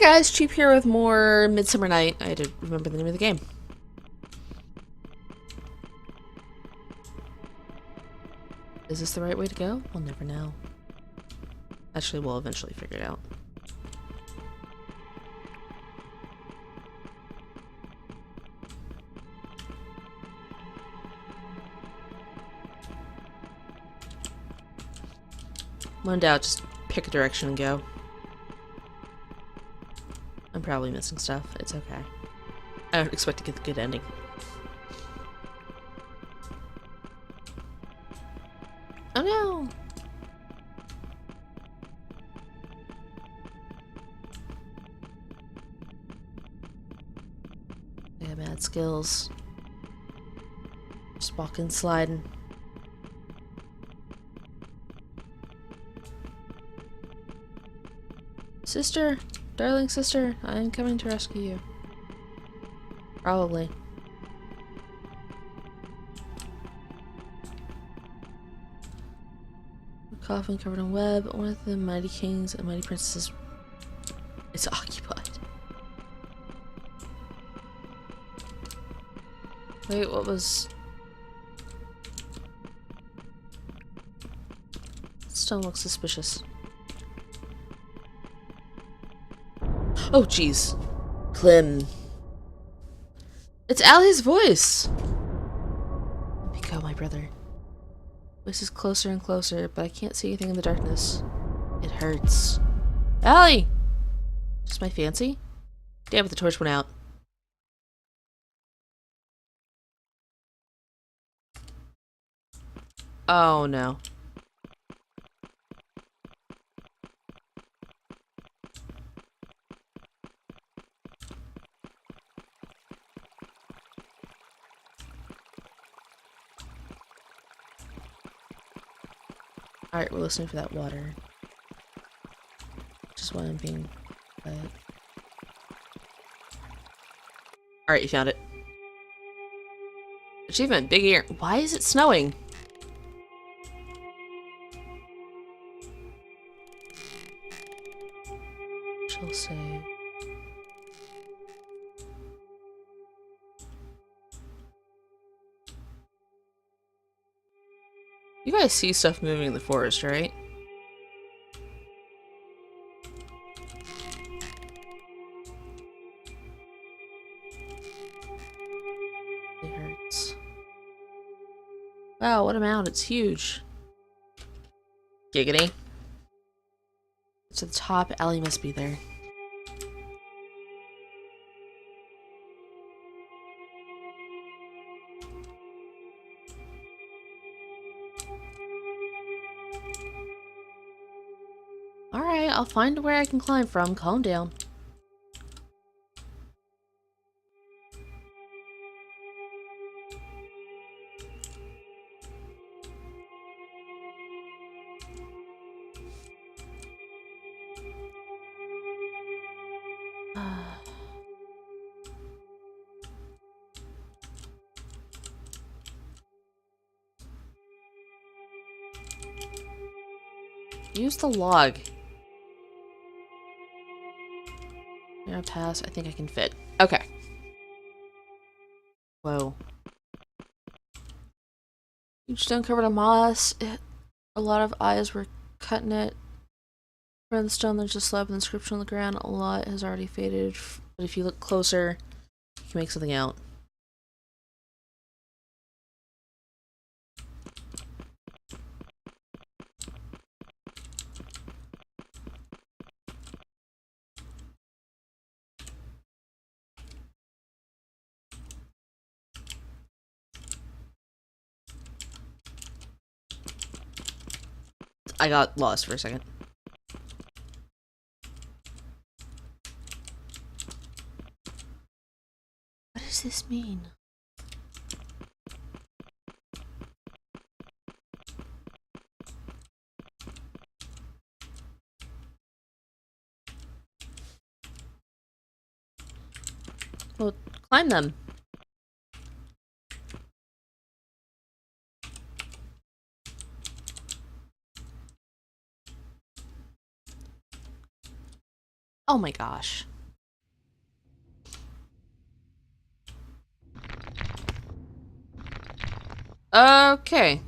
guys, Cheap here with more Midsummer Night. I had to remember the name of the game. Is this the right way to go? We'll never know. Actually, we'll eventually figure it out. When in doubt, just pick a direction and go. I'm probably missing stuff. It's okay. I don't expect to get the good ending. Oh no! I got mad skills. Just walking, sliding. Sister! Darling sister, I am coming to rescue you. Probably. A coffin covered in web. One of the mighty kings and mighty princesses is occupied. Wait, what was... Stone looks suspicious. Oh, jeez. Clem. It's Allie's voice! Let me go, my brother. Voice is closer and closer, but I can't see anything in the darkness. It hurts. Allie! Just my fancy? Damn it, the torch went out. Oh, no. Alright, we're listening for that water. Which is why I'm being quiet. Alright, you found it. Achievement, big ear. Why is it snowing? She'll save. You guys see stuff moving in the forest, right? It hurts. Wow, what a mound. It's huge. Giggity. It's at the top. Allie must be there. Alright, I'll find where I can climb from. Calm down. Use the log. Yeah, pass. I think I can fit. Okay. Whoa. Huge stone covered in moss. A lot of eyes were cut in it. Around the stone, there's a slab with an inscription on the ground. A lot has already faded, but if you look closer, you can make something out. I got lost for a second. What does this mean? Well, climb them. Oh my gosh. Okay.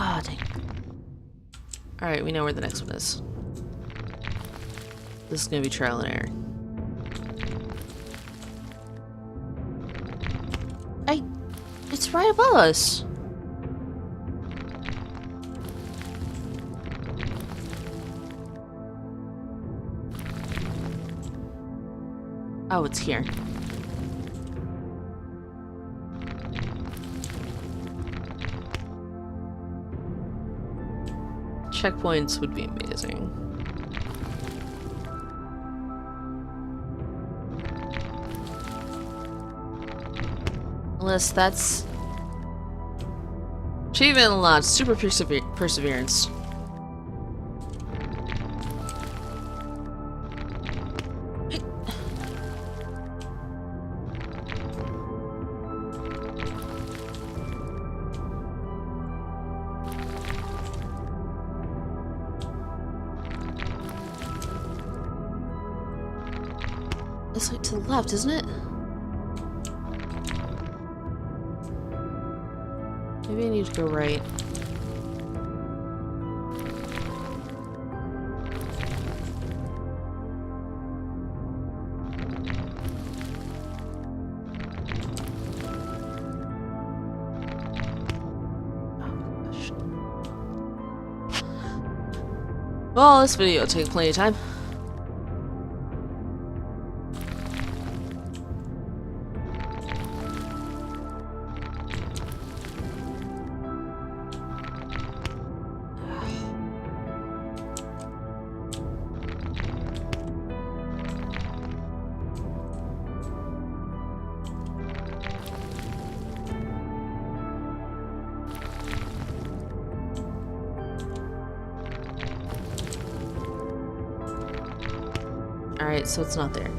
Ah, dang. Alright, we know where the next one is. This is gonna be trial and error. It's right above us. Oh, it's here. Checkpoints would be amazing. Unless that's... Achievement unlocked. Super perseverance. It's like to the left, isn't it? Maybe I need to go right. Oh, gosh. Well, this video will take plenty of time. Alright, so it's not there.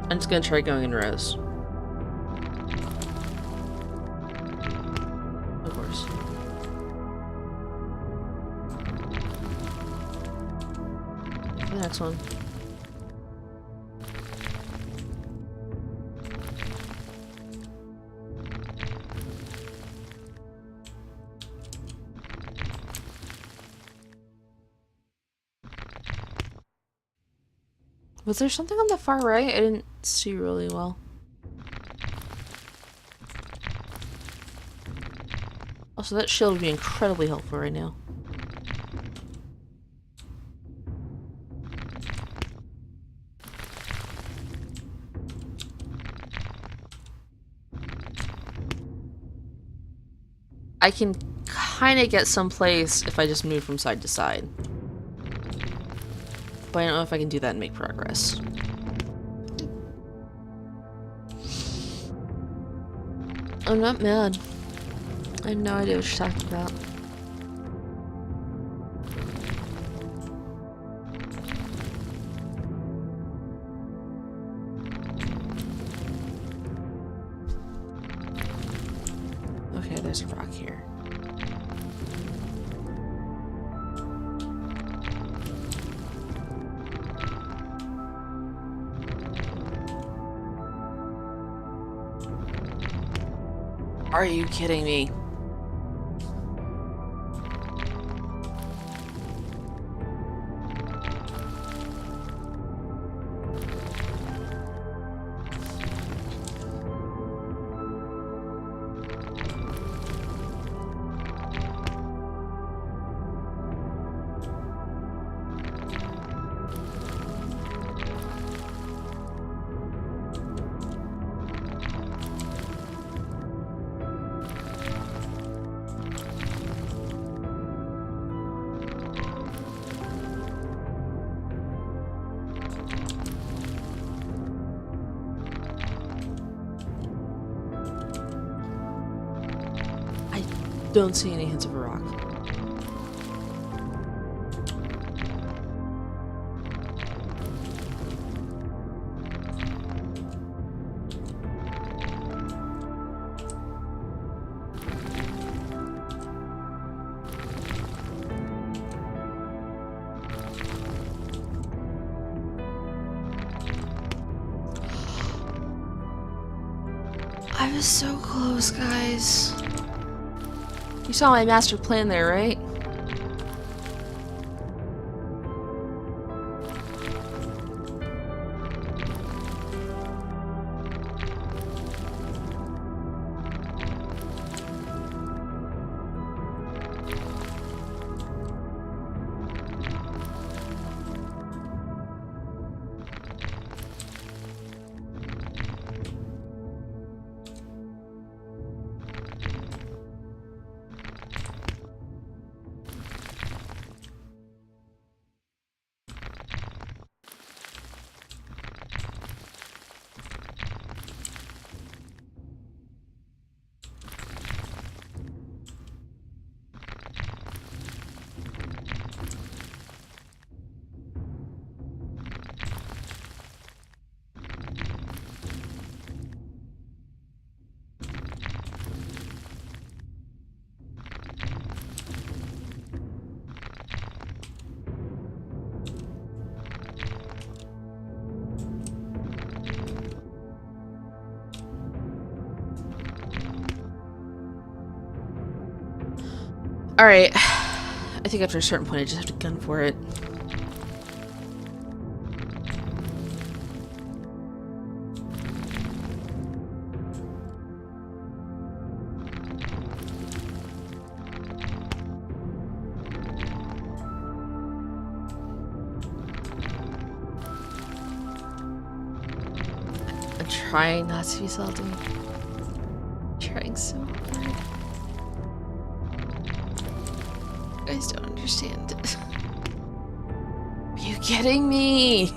I'm just gonna try going in rows. Of course. The next one. Was there something on the far right? I didn't see really well. Also, that shield would be incredibly helpful right now. I can kind of get someplace if I just move from side to side. But I don't know if I can do that and make progress. I'm not mad. I have no idea what you're talking about. Okay, there's a rock here. Are you kidding me? Don't see any hints of a rock. I was so close, guys. You saw my master plan there, right? Alright. I think after a certain point I just have to gun for it. I'm trying not to be salty. I'm trying so hard. You guys don't understand. Are you kidding me?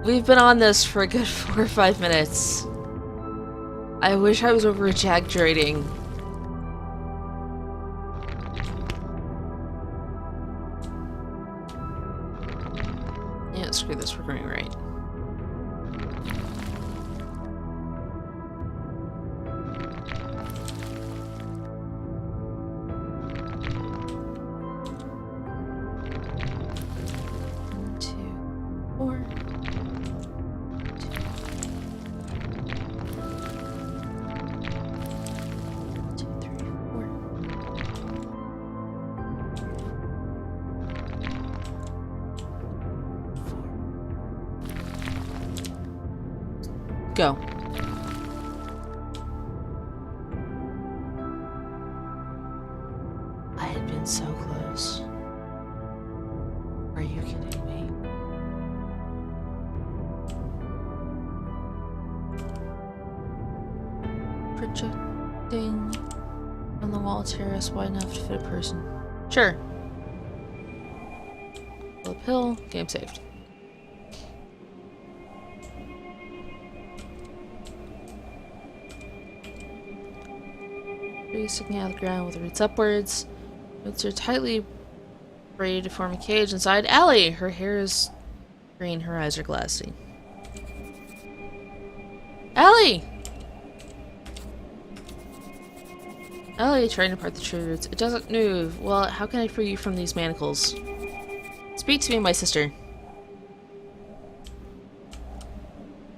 We've been on this for a good 4 or 5 minutes. I wish I was over exaggerating. Yeah, screw this, we're going right. Go. I had been so close. Are you kidding me? Projecting on the wall terrace wide enough to fit a person. Sure. Uphill, game saved. Sticking out of the ground with the roots upwards. Roots are tightly braided to form a cage inside Allie. Her hair is green, her eyes are glassy. Allie! Allie, trying to part the tree roots. It doesn't move. Well, how can I free you from these manacles? Speak to me, my sister.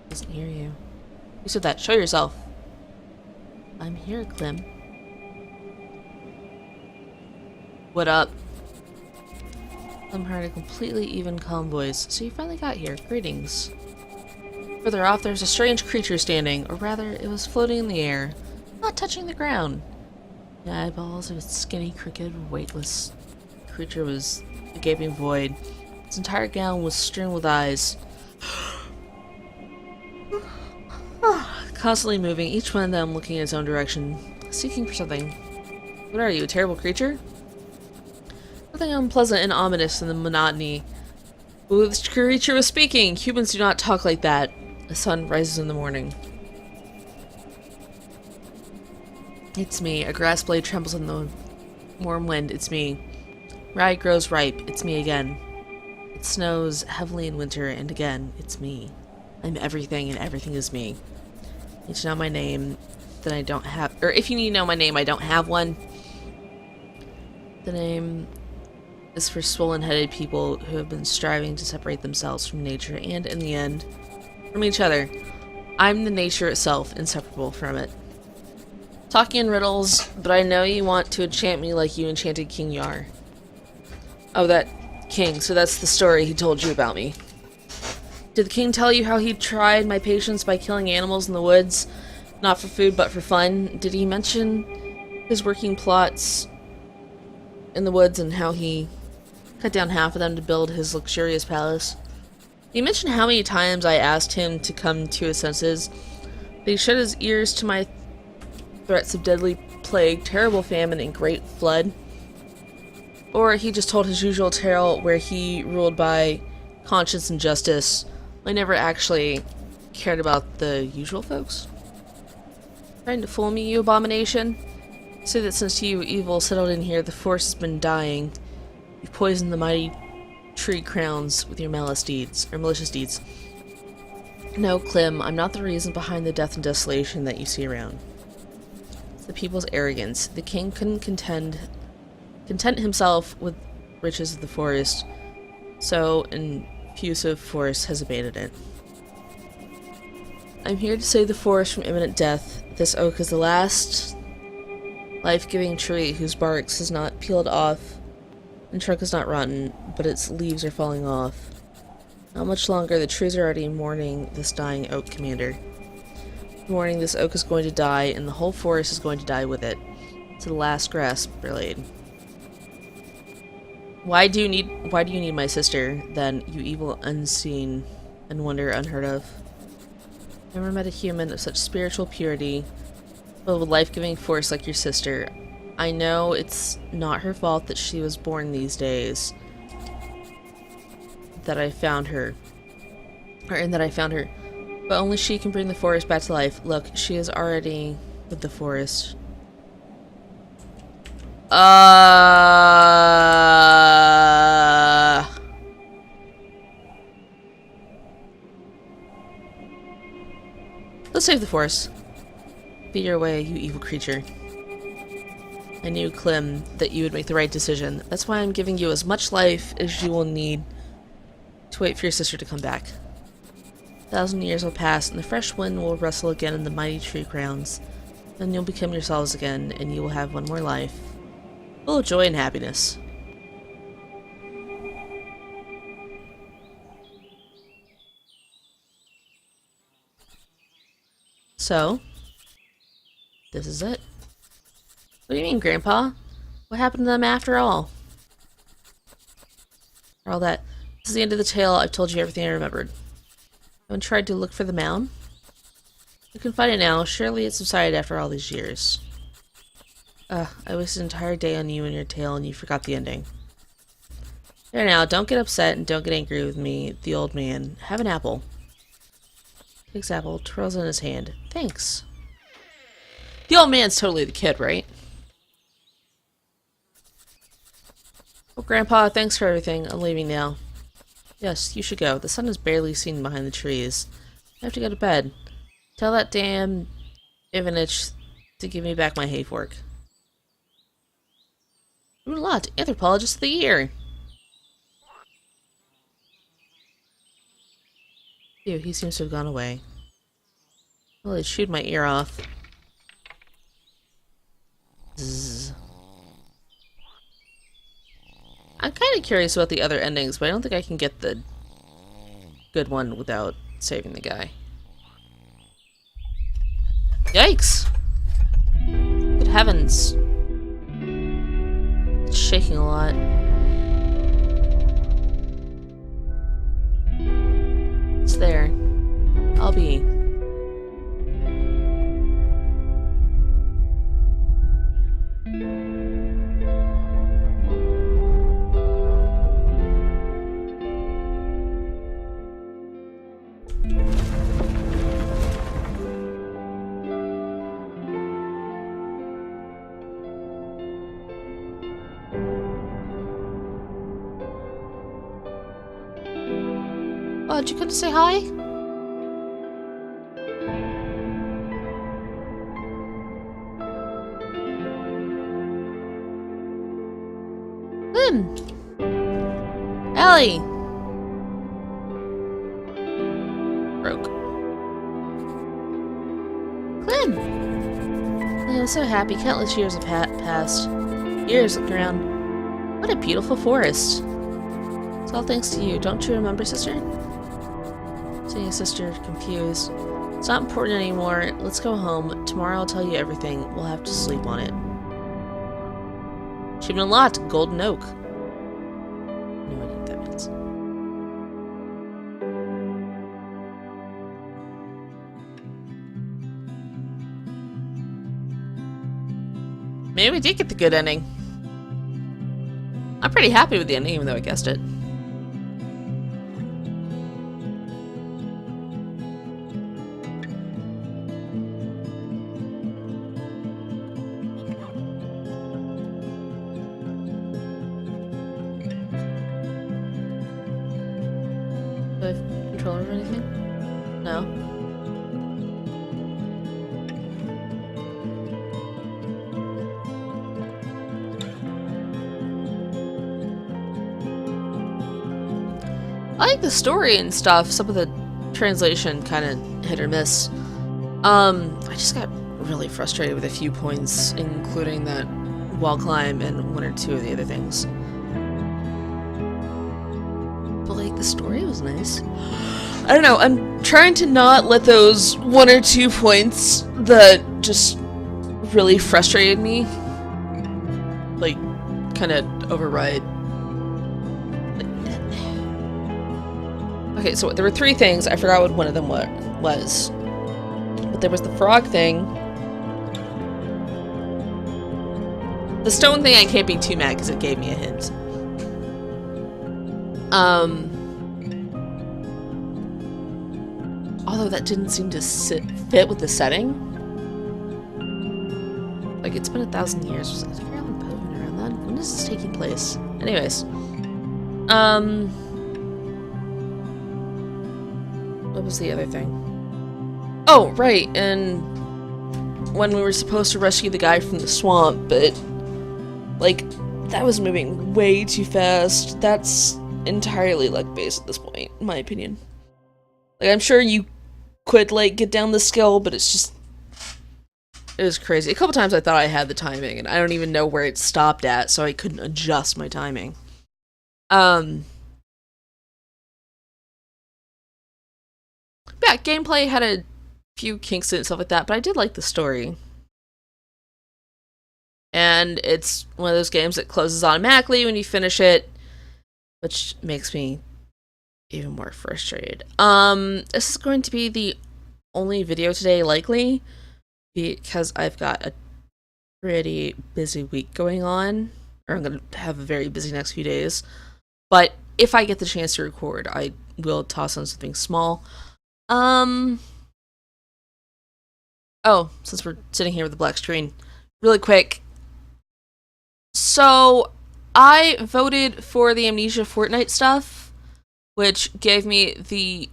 Doesn't hear you. Who said that? Show yourself. I'm here, Clem. What up? Clem heard a completely even, calm voice. So you finally got here. Greetings. Further off, there's a strange creature standing, or rather, it was floating in the air, not touching the ground. The eyeballs of its skinny, crooked, weightless creature was a gaping void. Its entire gown was strewn with eyes. Constantly moving, each one of them looking in its own direction, seeking for something. What are you, a terrible creature? Nothing unpleasant and ominous in the monotony. Ooh, this creature was speaking! Humans do not talk like that. The sun rises in the morning. It's me. A grass blade trembles in the warm wind. It's me. Rye grows ripe. It's me again. It snows heavily in winter, and again, it's me. I'm everything, and everything is me. You need to know my name, then I don't have... Or if you need to know my name, I don't have one. The name is for swollen-headed people who have been striving to separate themselves from nature and, in the end, from each other. I'm the nature itself, inseparable from it. Talking in riddles, but I know you want to enchant me like you enchanted King Yar. Oh, that king. So that's the story he told you about me. Did the king tell you how he tried my patience by killing animals in the woods? Not for food, but for fun? Did he mention his working plots in the woods and how he cut down half of them to build his luxurious palace? Did he mention how many times I asked him to come to his senses? Did he shut his ears to my threats of deadly plague, terrible famine, and great flood? Or he just told his usual tale where he ruled by conscience and justice. I never actually cared about the usual folks. Trying to fool me, you abomination? Say that since you evil settled in here, the forest has been dying. You've poisoned the mighty tree crowns with your malicious deeds. No, Clem, I'm not the reason behind the death and desolation that you see around. It's the people's arrogance. The king couldn't content himself with riches of the forest, so an effusive force has abandoned it. I'm here to save the forest from imminent death. This oak is the last life-giving tree whose bark has not peeled off and trunk is not rotten, but its leaves are falling off. Not much longer. The trees are already mourning this dying oak, Commander. Mourning this oak is going to die, and the whole forest is going to die with it. To the last grasp laid. Why do you need my sister, then, you evil unseen and wonder unheard of? Never met a human of such spiritual purity, but with life-giving force like your sister. I know it's not her fault that she was born these days. That I found her. But only she can bring the forest back to life. Look, she is already with the forest. Let's save the forest. Be your way, you evil creature. I knew, Clem, that you would make the right decision. That's why I'm giving you as much life as you will need to wait for your sister to come back. 1,000 years will pass, and the fresh wind will rustle again in the mighty tree crowns. Then you'll become yourselves again, and you will have one more life, full of joy and happiness. So, this is it. What do you mean, Grandpa? What happened to them after all? For all that. This is the end of the tale. I've told you everything I remembered. Haven't tried to look for the mound? You can find it now. Surely it subsided after all these years. I wasted an entire day on you and your tale, and you forgot the ending. There now, don't get upset and don't get angry with me, the old man. Have an apple. Takes apple, twirls it in his hand. Thanks. The old man's totally the kid, right? Oh, Grandpa, thanks for everything. I'm leaving now. Yes, you should go. The sun is barely seen behind the trees. I have to go to bed. Tell that damn Ivanich to give me back my hay fork. Lot, Anthropologist of the Year. Phew, he seems to have gone away. Well, it chewed my ear off. Zzz. I'm kind of curious about the other endings, but I don't think I can get the good one without saving the guy. Yikes! Good heavens. It's shaking a lot. It's there. I'll be. Oh, did you come to say hi? Ellie! Broke. I'm so happy. Countless years have passed. Years looking around. What a beautiful forest. It's all thanks to you. Don't you remember, sister? Seeing his sister confused. It's not important anymore. Let's go home. Tomorrow I'll tell you everything. We'll have to sleep on it. Achievement unlocked. Golden Oak. No idea what that means. Maybe we did get the good ending. I'm pretty happy with the ending, even though I guessed it. Do I have control over anything? No. I like the story and stuff. Some of the translation kind of hit or miss. I just got really frustrated with a few points, including that wall climb and one or two of the other things. But like, the story was nice. I don't know, I'm trying to not let those one or two points that just really frustrated me, like, kind of override. Okay, so there were three things. I forgot what one of them was. But there was the frog thing. The stone thing, I can't be too mad because it gave me a hint. Although that didn't seem to fit with the setting. Like, it's been 1,000 years. Was it around then? When is this taking place? Anyways. What was the other thing? Oh, right, and when we were supposed to rescue the guy from the swamp, but, like, that was moving way too fast. That's entirely luck-based at this point, in my opinion. Like, I'm sure you could, like, get down the skill, but it's just... It was crazy. A couple times I thought I had the timing, and I don't even know where it stopped at, so I couldn't adjust my timing. Yeah, gameplay had a few kinks and stuff like that, but I did like the story. And it's one of those games that closes automatically when you finish it, which makes me even more frustrated. This is going to be the only video today, likely, because I've got a pretty busy week going on, or I'm going to have a very busy next few days. But if I get the chance to record, I will toss on something small. Oh, since we're sitting here with the black screen, really quick. So, I voted for the Amnesia Fortnite stuff, which gave me the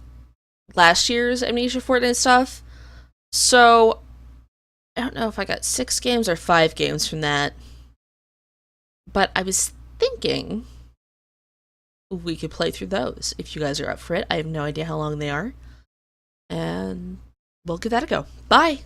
last year's Amnesia Fortnite stuff. So, I don't know if I got 6 games or 5 games from that. But I was thinking we could play through those if you guys are up for it. I have no idea how long they are. And we'll give that a go. Bye!